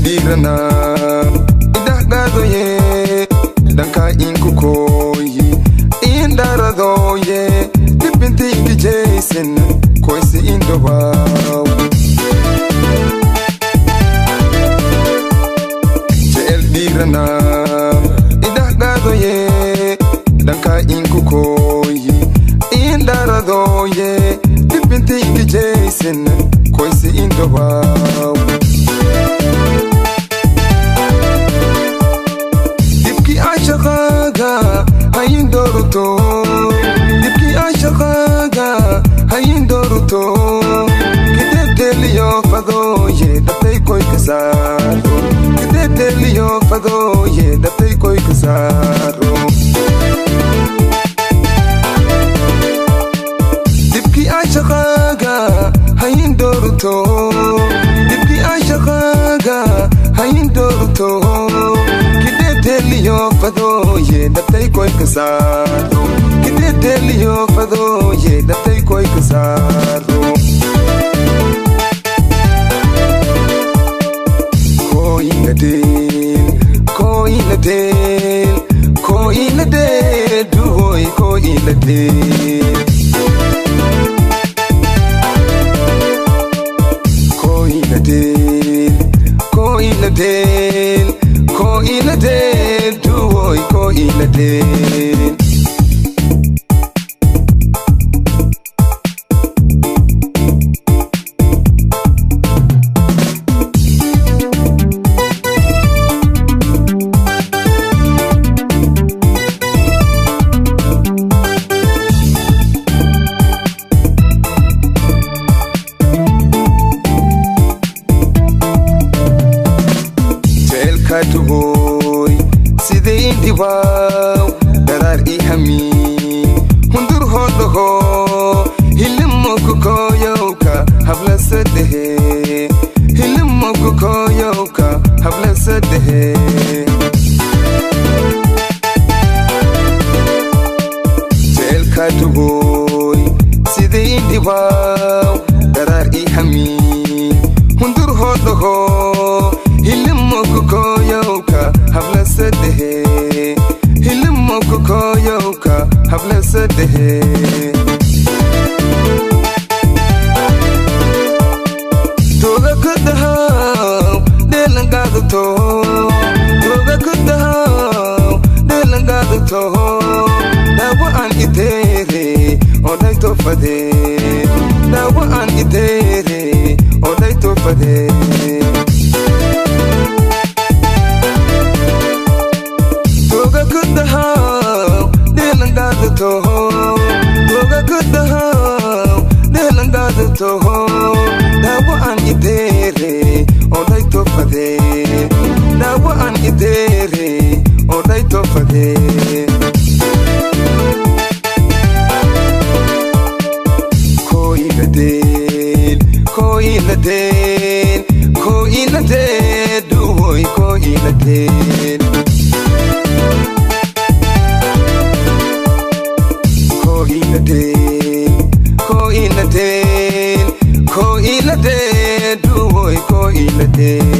dirana idah gado ye danka inku koyi indara doye dipinti ki jason koisi indoba jel dirana idah gado ye danka inku koyi indara doye dipinti ki jason koisi indoba hayin doruto dipki ashaqaga hayin doruto kidedeliyo fado ye datay koy kasaro kidedeliyo fado ye datay koy kasaro dipki ashaqaga hayin doruto dipki ashaqaga hayin doruto kidedeliyo fado ye datay koy kasaro kidedeliyo fado ye datay koy kasaro koy la del duoy koy la del koy la del duoy koy la del katuhoy side indi wow darar ihami hundur hodoho hilmo ko yoka habla sadehe hilmo ko yoka habla sadehe jel katuhoy side indi wow darar ihami hundur hodoho hilmo ko yoka habla sadehe hilmo ko yoka habla sadehe toga kudahaw delangado to toga kudahaw delangado to dawa an itere oday to fade dawa an itere oday to fade toga kudahaw delangado toho dawa an itere oday to fade dawa an itere oday to fade koy la del duoy koy la del koy la del duoy koy la del